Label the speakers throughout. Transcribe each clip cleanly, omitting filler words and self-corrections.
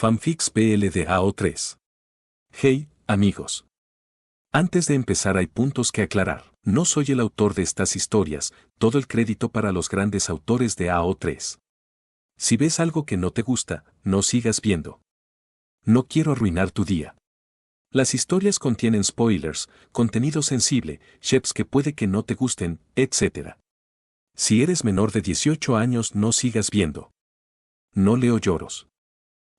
Speaker 1: Fanfics PLDAO3. Hey, amigos. Antes de empezar hay puntos que aclarar. No soy el autor de estas historias, todo el crédito para los grandes autores de AO3. Si ves algo que no te gusta, no sigas viendo. No quiero arruinar tu día. Las historias contienen spoilers, contenido sensible, sheps que puede que no te gusten, etc. Si eres menor de 18 años no sigas viendo. No leo lloros.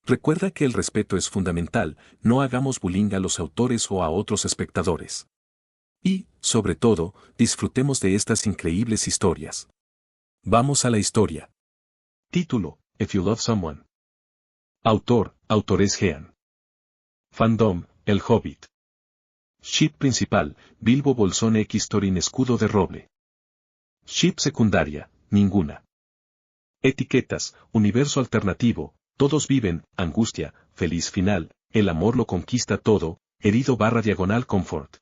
Speaker 1: Recuerda que el respeto es fundamental, no hagamos bullying a los autores o a otros espectadores. Y, sobre todo, disfrutemos de estas increíbles historias. Vamos a la historia. Título: If You Love Someone. Autores Gean. Fandom: El Hobbit. Ship principal: Bilbo Bolsón X Thorin Escudo de Roble. Ship secundaria: ninguna. Etiquetas: universo alternativo, todos viven, angustia, feliz final, el amor lo conquista todo, herido/comfort.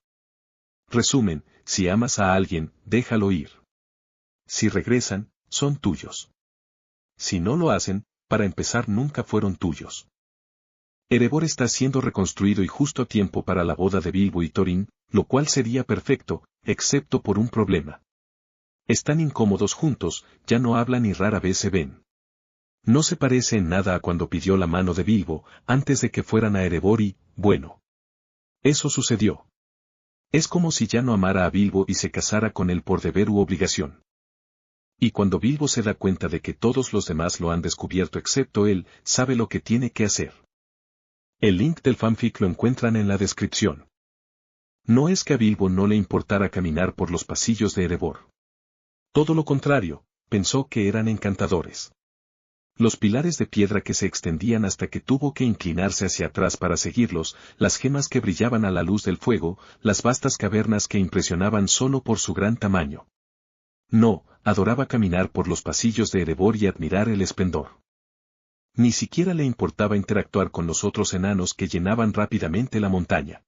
Speaker 1: Resumen: si amas a alguien, déjalo ir. Si regresan, son tuyos. Si no lo hacen, para empezar nunca fueron tuyos. Erebor está siendo reconstruido y justo a tiempo para la boda de Bilbo y Thorin, lo cual sería perfecto, excepto por un problema. Están incómodos juntos, ya no hablan y rara vez se ven. No se parece en nada a cuando pidió la mano de Bilbo, antes de que fueran a Erebor y, bueno. Eso sucedió. Es como si ya no amara a Bilbo y se casara con él por deber u obligación. Y cuando Bilbo se da cuenta de que todos los demás lo han descubierto excepto él, sabe lo que tiene que hacer. El link del fanfic lo encuentran en la descripción. No es que a Bilbo no le importara caminar por los pasillos de Erebor. Todo lo contrario, pensó que eran encantadores. Los pilares de piedra que se extendían hasta que tuvo que inclinarse hacia atrás para seguirlos, las gemas que brillaban a la luz del fuego, las vastas cavernas que impresionaban solo por su gran tamaño. No, adoraba caminar por los pasillos de Erebor y admirar el esplendor. Ni siquiera le importaba interactuar con los otros enanos que llenaban rápidamente la montaña.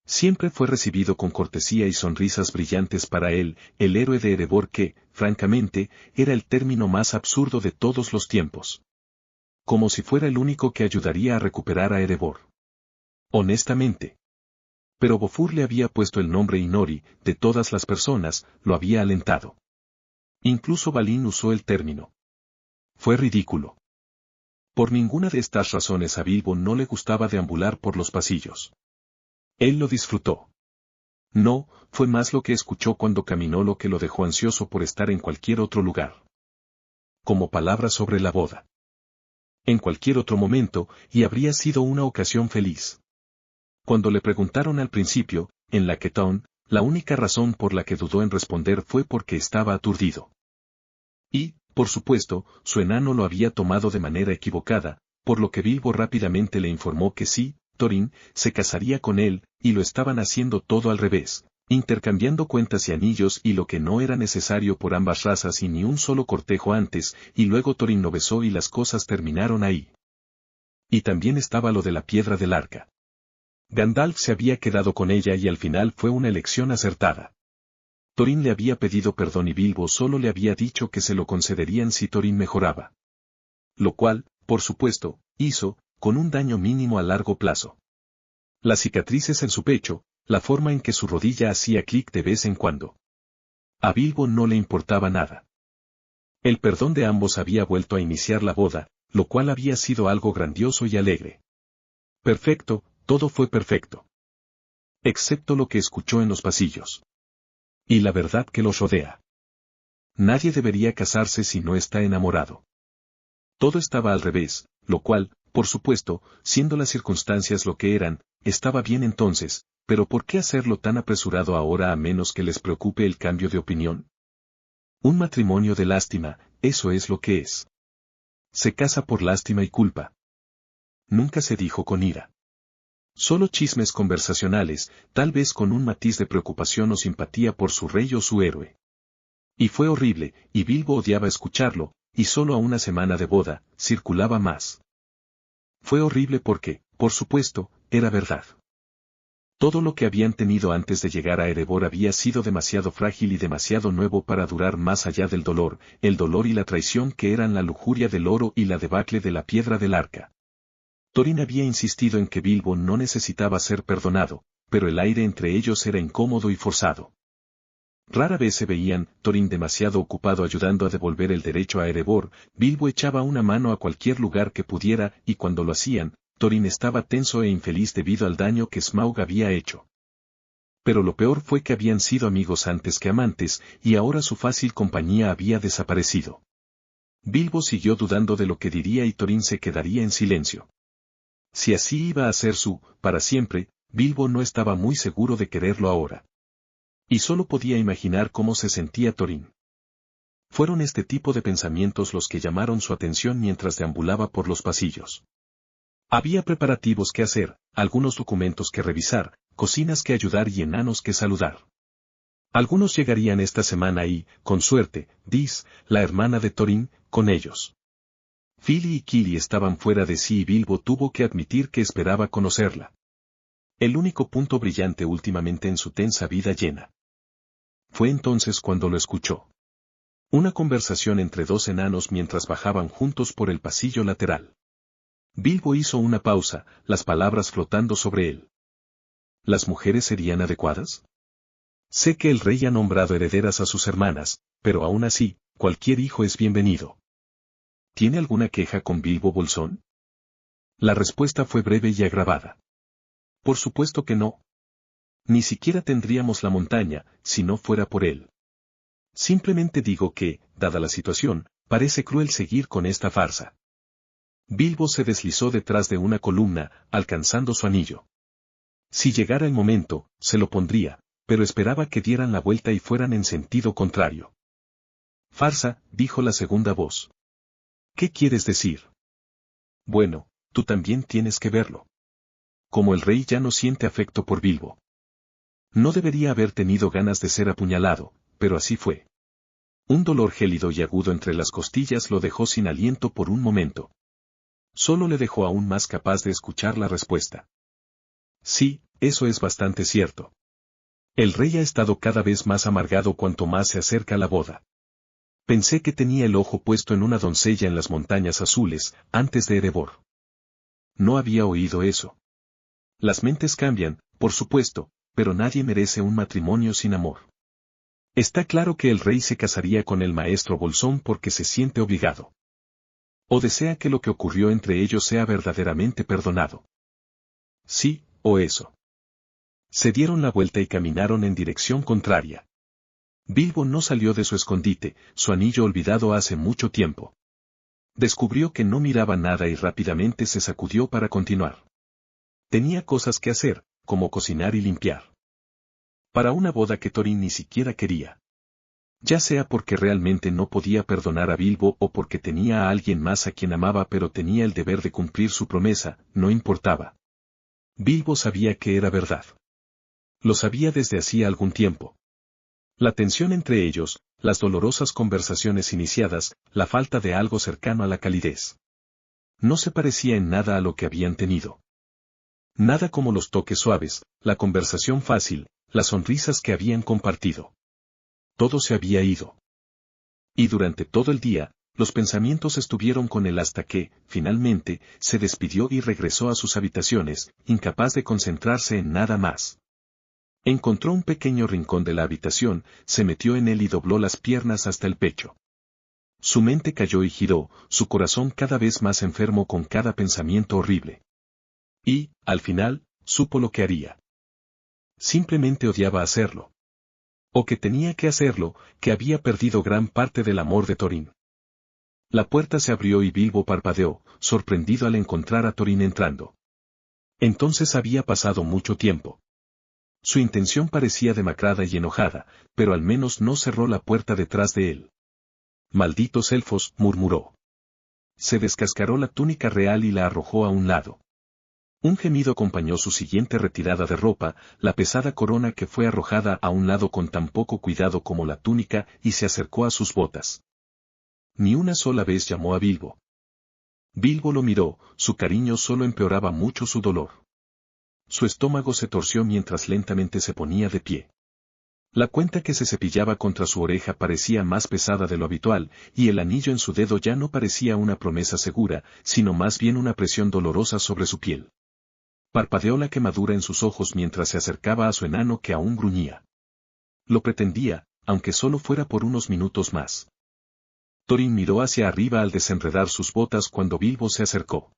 Speaker 1: Siempre fue recibido con cortesía y sonrisas brillantes para él, el héroe de Erebor que, francamente, era el término más absurdo de todos los tiempos. Como si fuera el único que ayudaría a recuperar a Erebor. Honestamente. Pero Bofur le había puesto el nombre Inori, de todas las personas, lo había alentado. Incluso Balin usó el término. Fue ridículo. Por ninguna de estas razones a Bilbo no le gustaba deambular por los pasillos. Él lo disfrutó. No, fue más lo que escuchó cuando caminó lo que lo dejó ansioso por estar en cualquier otro lugar. Como palabras sobre la boda. En cualquier otro momento, y habría sido una ocasión feliz. Cuando le preguntaron al principio, en la Ketón, la única razón por la que dudó en responder fue porque estaba aturdido. Y, por supuesto, su enano lo había tomado de manera equivocada, por lo que Bilbo rápidamente le informó que sí, Thorin se casaría con él, y lo estaban haciendo todo al revés, intercambiando cuentas y anillos y lo que no era necesario por ambas razas y ni un solo cortejo antes, y luego Thorin lo besó y las cosas terminaron ahí. Y también estaba lo de la piedra del arca. Gandalf se había quedado con ella y al final fue una elección acertada. Thorin le había pedido perdón y Bilbo solo le había dicho que se lo concederían si Thorin mejoraba. Lo cual, por supuesto, hizo, con un daño mínimo a largo plazo. Las cicatrices en su pecho, la forma en que su rodilla hacía clic de vez en cuando. A Bilbo no le importaba nada. El perdón de ambos había vuelto a iniciar la boda, lo cual había sido algo grandioso y alegre. Perfecto, todo fue perfecto. Excepto lo que escuchó en los pasillos. Y la verdad que los rodea. Nadie debería casarse si no está enamorado. Todo estaba al revés, lo cual, por supuesto, siendo las circunstancias lo que eran, estaba bien entonces, pero ¿por qué hacerlo tan apresurado ahora a menos que les preocupe el cambio de opinión? Un matrimonio de lástima, eso es lo que es. Se casa por lástima y culpa. Nunca se dijo con ira. Solo chismes conversacionales, tal vez con un matiz de preocupación o simpatía por su rey o su héroe. Y fue horrible, y Bilbo odiaba escucharlo, y solo a una semana de boda, circulaba más. Fue horrible porque, por supuesto, era verdad. Todo lo que habían tenido antes de llegar a Erebor había sido demasiado frágil y demasiado nuevo para durar más allá del dolor, el dolor y la traición que eran la lujuria del oro y la debacle de la piedra del arca. Thorin había insistido en que Bilbo no necesitaba ser perdonado, pero el aire entre ellos era incómodo y forzado. Rara vez se veían, Thorin demasiado ocupado ayudando a devolver el derecho a Erebor, Bilbo echaba una mano a cualquier lugar que pudiera, y cuando lo hacían, Thorin estaba tenso e infeliz debido al daño que Smaug había hecho. Pero lo peor fue que habían sido amigos antes que amantes, y ahora su fácil compañía había desaparecido. Bilbo siguió dudando de lo que diría y Thorin se quedaría en silencio. Si así iba a ser para siempre, Bilbo no estaba muy seguro de quererlo ahora. Y solo podía imaginar cómo se sentía Thorin. Fueron este tipo de pensamientos los que llamaron su atención mientras deambulaba por los pasillos. Había preparativos que hacer, algunos documentos que revisar, cocinas que ayudar y enanos que saludar. Algunos llegarían esta semana y, con suerte, Dis, la hermana de Thorin, con ellos. Fili y Kili estaban fuera de sí y Bilbo tuvo que admitir que esperaba conocerla. El único punto brillante últimamente en su tensa vida llena. Fue entonces cuando lo escuchó. Una conversación entre dos enanos mientras bajaban juntos por el pasillo lateral. Bilbo hizo una pausa, las palabras flotando sobre él. ¿Las mujeres serían adecuadas? Sé que el rey ha nombrado herederas a sus hermanas, pero aún así, cualquier hijo es bienvenido. ¿Tiene alguna queja con Bilbo Bolsón? La respuesta fue breve y agravada. Por supuesto que no. Ni siquiera tendríamos la montaña, si no fuera por él. Simplemente digo que, dada la situación, parece cruel seguir con esta farsa. Bilbo se deslizó detrás de una columna, alcanzando su anillo. Si llegara el momento, se lo pondría, pero esperaba que dieran la vuelta y fueran en sentido contrario. Farsa, dijo la segunda voz. ¿Qué quieres decir? Bueno, tú también tienes que verlo. Como el rey ya no siente afecto por Bilbo. No debería haber tenido ganas de ser apuñalado, pero así fue. Un dolor gélido y agudo entre las costillas lo dejó sin aliento por un momento. Solo le dejó aún más capaz de escuchar la respuesta. Sí, eso es bastante cierto. El rey ha estado cada vez más amargado cuanto más se acerca la boda. Pensé que tenía el ojo puesto en una doncella en las montañas azules, antes de Erebor. No había oído eso. Las mentes cambian, por supuesto, pero nadie merece un matrimonio sin amor. Está claro que el rey se casaría con el maestro Bolsón porque se siente obligado. O desea que lo que ocurrió entre ellos sea verdaderamente perdonado. Sí, o eso. Se dieron la vuelta y caminaron en dirección contraria. Bilbo no salió de su escondite, su anillo olvidado hace mucho tiempo. Descubrió que no miraba nada y rápidamente se sacudió para continuar. Tenía cosas que hacer, como cocinar y limpiar. Para una boda que Thorin ni siquiera quería. Ya sea porque realmente no podía perdonar a Bilbo o porque tenía a alguien más a quien amaba pero tenía el deber de cumplir su promesa, no importaba. Bilbo sabía que era verdad. Lo sabía desde hacía algún tiempo. La tensión entre ellos, las dolorosas conversaciones iniciadas, la falta de algo cercano a la calidez. No se parecía en nada a lo que habían tenido. Nada como los toques suaves, la conversación fácil, las sonrisas que habían compartido. Todo se había ido. Y durante todo el día, los pensamientos estuvieron con él hasta que, finalmente, se despidió y regresó a sus habitaciones, incapaz de concentrarse en nada más. Encontró un pequeño rincón de la habitación, se metió en él y dobló las piernas hasta el pecho. Su mente cayó y giró, su corazón cada vez más enfermo con cada pensamiento horrible. Y, al final, supo lo que haría. Simplemente odiaba hacerlo. O que tenía que hacerlo, que había perdido gran parte del amor de Thorin. La puerta se abrió y Bilbo parpadeó, sorprendido al encontrar a Thorin entrando. Entonces había pasado mucho tiempo. Su intención parecía demacrada y enojada, pero al menos no cerró la puerta detrás de él. Malditos elfos, murmuró. Se descascaró la túnica real y la arrojó a un lado. Un gemido acompañó su siguiente retirada de ropa, la pesada corona que fue arrojada a un lado con tan poco cuidado como la túnica y se acercó a sus botas. Ni una sola vez llamó a Bilbo. Bilbo lo miró, su cariño solo empeoraba mucho su dolor. Su estómago se torció mientras lentamente se ponía de pie. La cuenta que se cepillaba contra su oreja parecía más pesada de lo habitual, y el anillo en su dedo ya no parecía una promesa segura, sino más bien una presión dolorosa sobre su piel. Parpadeó la quemadura en sus ojos mientras se acercaba a su enano que aún gruñía. Lo pretendía, aunque solo fuera por unos minutos más. Thorin miró hacia arriba al desenredar sus botas cuando Bilbo se acercó.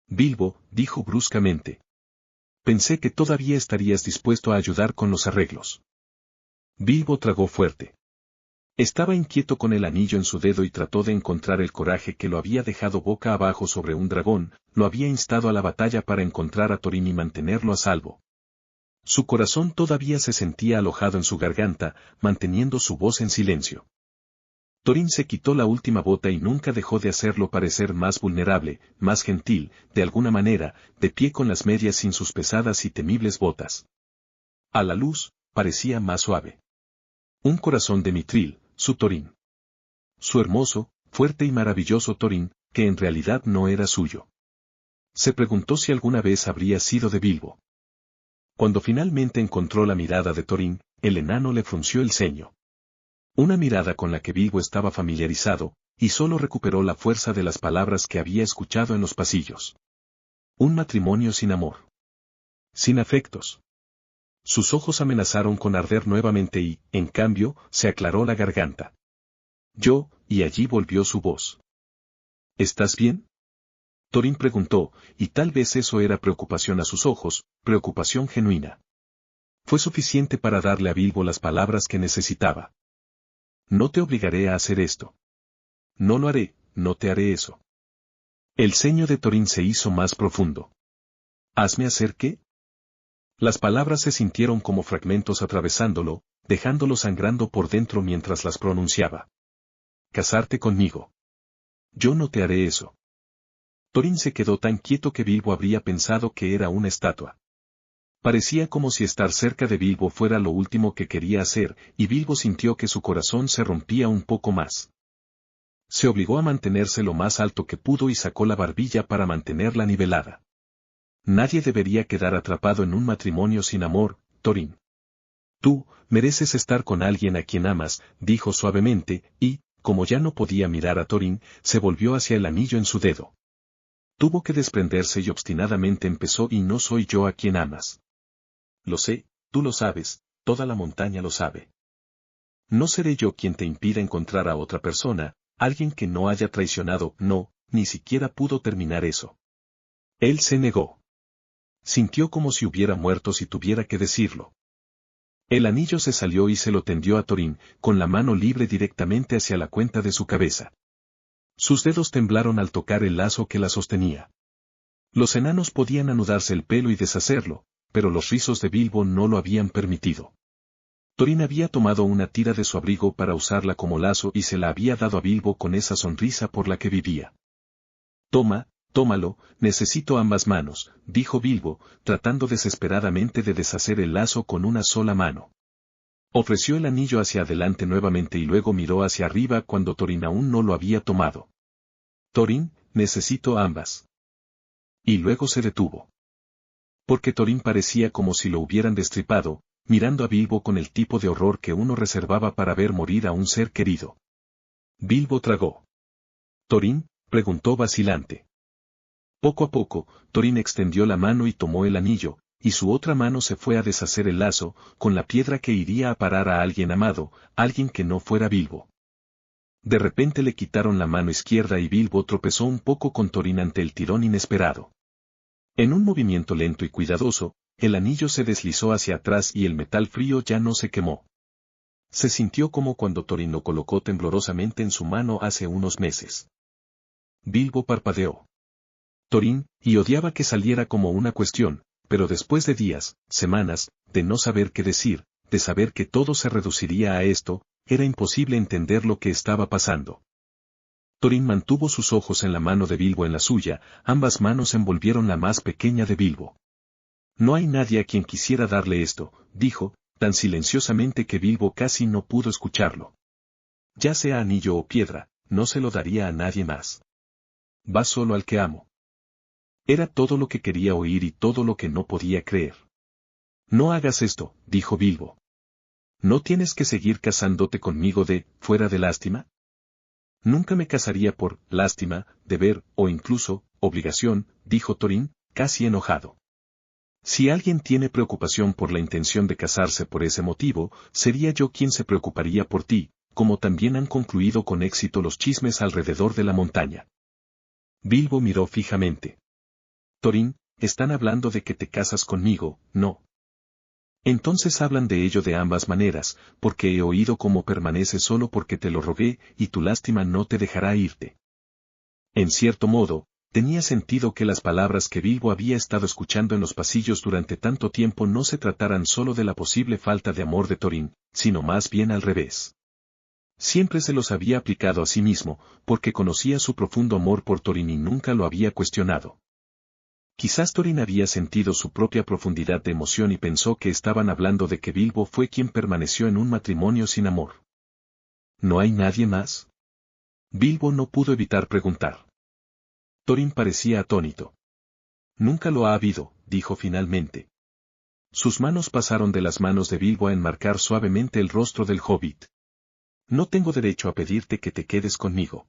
Speaker 1: Bilbo, dijo bruscamente. Pensé que todavía estarías dispuesto a ayudar con los arreglos. Bilbo tragó fuerte. Estaba inquieto con el anillo en su dedo y trató de encontrar el coraje que lo había dejado boca abajo sobre un dragón, lo había instado a la batalla para encontrar a Thorin y mantenerlo a salvo. Su corazón todavía se sentía alojado en su garganta, manteniendo su voz en silencio. Thorin se quitó la última bota y nunca dejó de hacerlo parecer más vulnerable, más gentil, de alguna manera, de pie con las medias sin sus pesadas y temibles botas. A la luz, parecía más suave. Un corazón de mitril, su Thorin. Su hermoso, fuerte y maravilloso Thorin, que en realidad no era suyo. Se preguntó si alguna vez habría sido de Bilbo. Cuando finalmente encontró la mirada de Thorin, el enano le frunció el ceño. Una mirada con la que Bilbo estaba familiarizado, y solo recuperó la fuerza de las palabras que había escuchado en los pasillos. Un matrimonio sin amor. Sin afectos. Sus ojos amenazaron con arder nuevamente y, en cambio, se aclaró la garganta. Y allí volvió su voz. ¿Estás bien? Thorin preguntó, y tal vez eso era preocupación a sus ojos, preocupación genuina. Fue suficiente para darle a Bilbo las palabras que necesitaba. No te obligaré a hacer esto. No lo haré, no te haré eso. El ceño de Thorin se hizo más profundo. ¿Hazme hacer qué? Las palabras se sintieron como fragmentos atravesándolo, dejándolo sangrando por dentro mientras las pronunciaba. Casarte conmigo. Yo no te haré eso. Thorin se quedó tan quieto que Bilbo habría pensado que era una estatua. Parecía como si estar cerca de Bilbo fuera lo último que quería hacer, y Bilbo sintió que su corazón se rompía un poco más. Se obligó a mantenerse lo más alto que pudo y sacó la barbilla para mantenerla nivelada. Nadie debería quedar atrapado en un matrimonio sin amor, Thorin. Tú, mereces estar con alguien a quien amas, dijo suavemente, y, como ya no podía mirar a Thorin, se volvió hacia el anillo en su dedo. Tuvo que desprenderse y obstinadamente empezó y no soy yo a quien amas. Lo sé, tú lo sabes, toda la montaña lo sabe. No seré yo quien te impida encontrar a otra persona, alguien que no haya traicionado, no, ni siquiera pudo terminar eso. Él se negó. Sintió como si hubiera muerto si tuviera que decirlo. El anillo se salió y se lo tendió a Thorin, con la mano libre directamente hacia la cuenta de su cabeza. Sus dedos temblaron al tocar el lazo que la sostenía. Los enanos podían anudarse el pelo y deshacerlo, pero los rizos de Bilbo no lo habían permitido. Thorin había tomado una tira de su abrigo para usarla como lazo y se la había dado a Bilbo con esa sonrisa por la que vivía. Tómalo, necesito ambas manos, dijo Bilbo, tratando desesperadamente de deshacer el lazo con una sola mano. Ofreció el anillo hacia adelante nuevamente y luego miró hacia arriba cuando Thorin aún no lo había tomado. Thorin, necesito ambas. Y luego se detuvo. Porque Thorin parecía como si lo hubieran destripado, mirando a Bilbo con el tipo de horror que uno reservaba para ver morir a un ser querido. Bilbo tragó. ¿Thorin? Preguntó vacilante. Poco a poco, Thorin extendió la mano y tomó el anillo, y su otra mano se fue a deshacer el lazo, con la piedra que iría a parar a alguien amado, alguien que no fuera Bilbo. De repente le quitaron la mano izquierda y Bilbo tropezó un poco con Thorin ante el tirón inesperado. En un movimiento lento y cuidadoso, el anillo se deslizó hacia atrás y el metal frío ya no se quemó. Se sintió como cuando Thorin lo colocó temblorosamente en su mano hace unos meses. Bilbo parpadeó. Thorin, y odiaba que saliera como una cuestión, pero después de días, semanas, de no saber qué decir, de saber que todo se reduciría a esto, era imposible entender lo que estaba pasando. Thorin mantuvo sus ojos en la mano de Bilbo en la suya, ambas manos envolvieron la más pequeña de Bilbo. No hay nadie a quien quisiera darle esto, dijo, tan silenciosamente que Bilbo casi no pudo escucharlo. Ya sea anillo o piedra, no se lo daría a nadie más. Va solo al que amo. Era todo lo que quería oír y todo lo que no podía creer. No hagas esto, dijo Bilbo. ¿No tienes que seguir casándote conmigo fuera de lástima? Nunca me casaría por lástima, deber, o incluso, obligación, dijo Thorin, casi enojado. Si alguien tiene preocupación por la intención de casarse por ese motivo, sería yo quien se preocuparía por ti, como también han concluido con éxito los chismes alrededor de la montaña. Bilbo miró fijamente. Thorin, están hablando de que te casas conmigo, ¿no? Entonces hablan de ello de ambas maneras, porque he oído cómo permaneces solo porque te lo rogué y tu lástima no te dejará irte. En cierto modo, tenía sentido que las palabras que Bilbo había estado escuchando en los pasillos durante tanto tiempo no se trataran solo de la posible falta de amor de Thorin, sino más bien al revés. Siempre se los había aplicado a sí mismo, porque conocía su profundo amor por Thorin y nunca lo había cuestionado. Quizás Thorin había sentido su propia profundidad de emoción y pensó que estaban hablando de que Bilbo fue quien permaneció en un matrimonio sin amor. ¿No hay nadie más? Bilbo no pudo evitar preguntar. Thorin parecía atónito. Nunca lo ha habido, dijo finalmente. Sus manos pasaron de las manos de Bilbo a enmarcar suavemente el rostro del hobbit. No tengo derecho a pedirte que te quedes conmigo.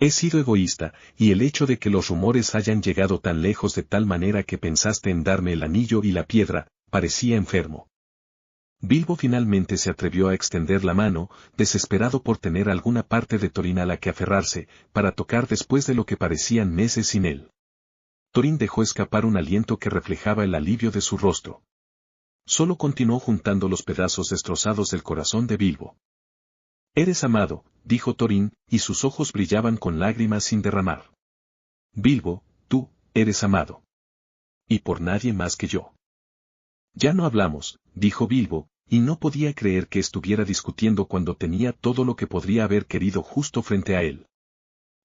Speaker 1: He sido egoísta, y el hecho de que los rumores hayan llegado tan lejos de tal manera que pensaste en darme el anillo y la piedra, parecía enfermo. Bilbo finalmente se atrevió a extender la mano, desesperado por tener alguna parte de Thorin a la que aferrarse, para tocar después de lo que parecían meses sin él. Thorin dejó escapar un aliento que reflejaba el alivio de su rostro. Solo continuó juntando los pedazos destrozados del corazón de Bilbo. Eres amado, dijo Thorin, y sus ojos brillaban con lágrimas sin derramar. Bilbo, tú, eres amado. Y por nadie más que yo. Ya no hablamos, dijo Bilbo, y no podía creer que estuviera discutiendo cuando tenía todo lo que podría haber querido justo frente a él.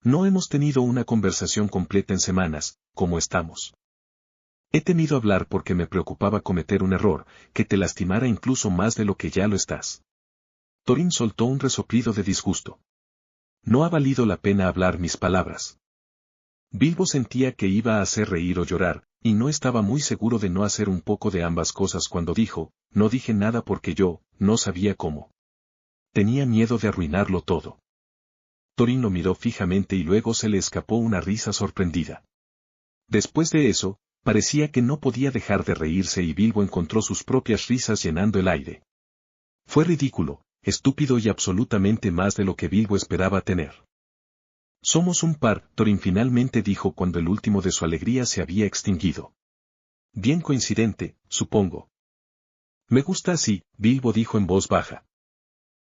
Speaker 1: No hemos tenido una conversación completa en semanas, como estamos. He temido hablar porque me preocupaba cometer un error, que te lastimara incluso más de lo que ya lo estás. Thorin soltó un resoplido de disgusto. No ha valido la pena hablar mis palabras. Bilbo sentía que iba a hacer reír o llorar, y no estaba muy seguro de no hacer un poco de ambas cosas cuando dijo, no dije nada porque yo, no sabía cómo. Tenía miedo de arruinarlo todo. Thorin lo miró fijamente y luego se le escapó una risa sorprendida. Después de eso, parecía que no podía dejar de reírse y Bilbo encontró sus propias risas llenando el aire. Fue ridículo, estúpido y absolutamente más de lo que Bilbo esperaba tener. Somos un par, Thorin finalmente dijo cuando el último de su alegría se había extinguido. Bien coincidente, supongo. Me gusta así, Bilbo dijo en voz baja.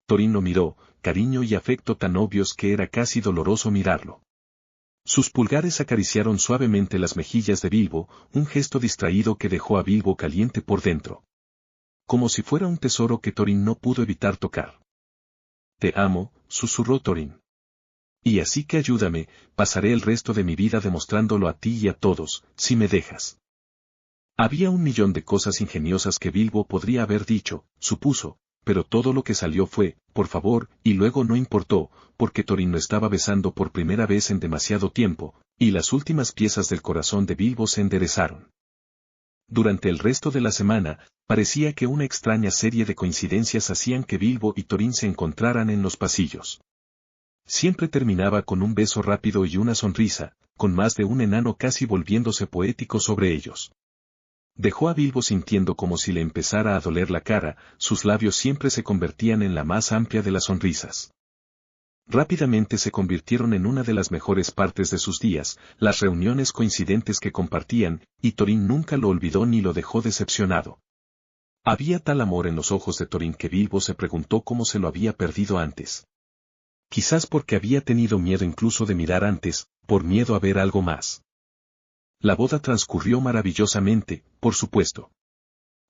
Speaker 1: Thorin lo miró, cariño y afecto tan obvios que era casi doloroso mirarlo. Sus pulgares acariciaron suavemente las mejillas de Bilbo, un gesto distraído que dejó a Bilbo caliente por dentro. Como si fuera un tesoro que Thorin no pudo evitar tocar. Te amo, susurró Thorin. Y así que ayúdame, pasaré el resto de mi vida demostrándolo a ti y a todos, si me dejas. Había 1.000.000 de cosas ingeniosas que Bilbo podría haber dicho, supuso, pero todo lo que salió fue, por favor, y luego no importó, porque Thorin lo estaba besando por primera vez en demasiado tiempo, y las últimas piezas del corazón de Bilbo se enderezaron. Durante el resto de la semana, parecía que una extraña serie de coincidencias hacían que Bilbo y Thorin se encontraran en los pasillos. Siempre terminaba con un beso rápido y una sonrisa, con más de un enano casi volviéndose poético sobre ellos. Dejó a Bilbo sintiendo como si le empezara a doler la cara, sus labios siempre se convertían en la más amplia de las sonrisas. Rápidamente se convirtieron en una de las mejores partes de sus días, las reuniones coincidentes que compartían, y Thorin nunca lo olvidó ni lo dejó decepcionado. Había tal amor en los ojos de Thorin que Bilbo se preguntó cómo se lo había perdido antes. Quizás porque había tenido miedo incluso de mirar antes, por miedo a ver algo más. La boda transcurrió maravillosamente, por supuesto.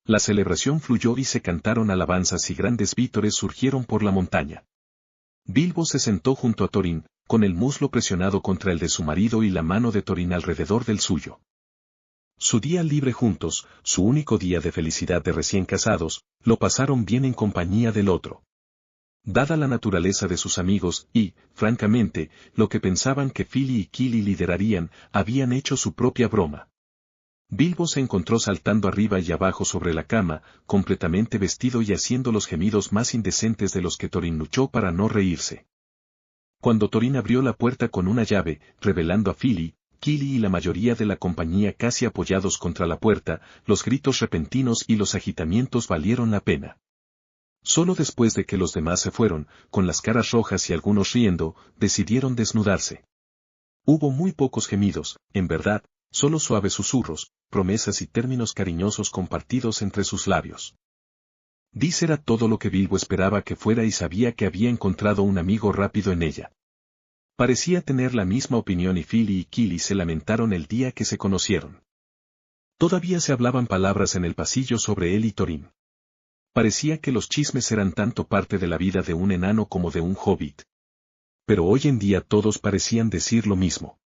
Speaker 1: La celebración fluyó y se cantaron alabanzas y grandes vítores surgieron por la montaña. Bilbo se sentó junto a Thorin, con el muslo presionado contra el de su marido y la mano de Thorin alrededor del suyo. Su día libre juntos, su único día de felicidad de recién casados, lo pasaron bien en compañía del otro. Dada la naturaleza de sus amigos y, francamente, lo que pensaban que Fili y Kili liderarían, habían hecho su propia broma. Bilbo se encontró saltando arriba y abajo sobre la cama, completamente vestido y haciendo los gemidos más indecentes de los que Thorin luchó para no reírse. Cuando Thorin abrió la puerta con una llave, revelando a Fili, Kili y la mayoría de la compañía casi apoyados contra la puerta, los gritos repentinos y los agitamientos valieron la pena. Solo después de que los demás se fueron, con las caras rojas y algunos riendo, decidieron desnudarse. Hubo muy pocos gemidos, en verdad, solo suaves susurros, promesas y términos cariñosos compartidos entre sus labios. Dis era todo lo que Bilbo esperaba que fuera y sabía que había encontrado un amigo rápido en ella. Parecía tener la misma opinión y Fili y Kili se lamentaron el día que se conocieron. Todavía se hablaban palabras en el pasillo sobre él y Thorin. Parecía que los chismes eran tanto parte de la vida de un enano como de un hobbit. Pero hoy en día todos parecían decir lo mismo.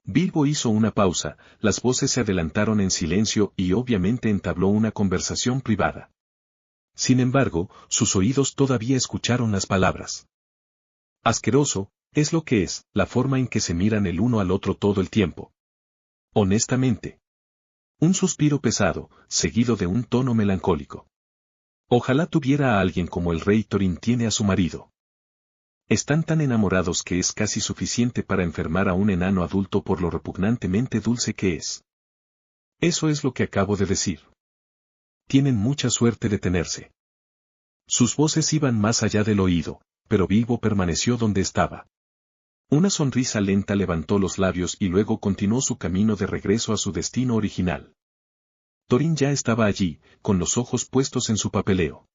Speaker 1: Bilbo hizo una pausa, las voces se adelantaron en silencio y obviamente entabló una conversación privada. Sin embargo, sus oídos todavía escucharon las palabras. Asqueroso, es lo que es, la forma en que se miran el uno al otro todo el tiempo. Honestamente. Un suspiro pesado, seguido de un tono melancólico. Ojalá tuviera a alguien como el rey Thorin tiene a su marido. Están tan enamorados que es casi suficiente para enfermar a un enano adulto por lo repugnantemente dulce que es. Eso es lo que acabo de decir. Tienen mucha suerte de tenerse. Sus voces iban más allá del oído, pero Bilbo permaneció donde estaba. Una sonrisa lenta levantó los labios y luego continuó su camino de regreso a su destino original. Thorin ya estaba allí, con los ojos puestos en su papeleo.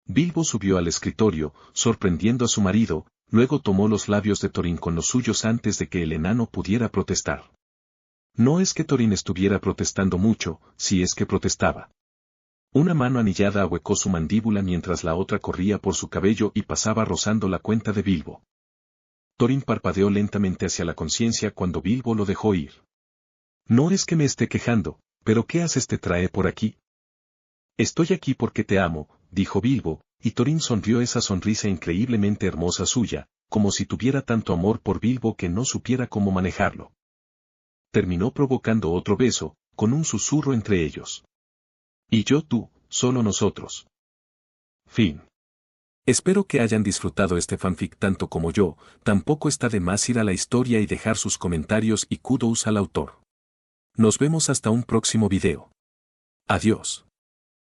Speaker 1: Bilbo subió al escritorio, sorprendiendo a su marido, luego tomó los labios de Thorin con los suyos antes de que el enano pudiera protestar. No es que Thorin estuviera protestando mucho, si es que protestaba. Una mano anillada ahuecó su mandíbula mientras la otra corría por su cabello y pasaba rozando la cuenta de Bilbo. Thorin parpadeó lentamente hacia la conciencia cuando Bilbo lo dejó ir. No es que me esté quejando, pero ¿qué haces te trae por aquí? Estoy aquí porque te amo, dijo Bilbo, y Thorin sonrió esa sonrisa increíblemente hermosa suya, como si tuviera tanto amor por Bilbo que no supiera cómo manejarlo. Terminó provocando otro beso, con un susurro entre ellos. Y yo tú, solo nosotros. Fin. Espero que hayan disfrutado este fanfic tanto como yo, tampoco está de más ir a la historia y dejar sus comentarios y kudos al autor. Nos vemos hasta un próximo video. Adiós.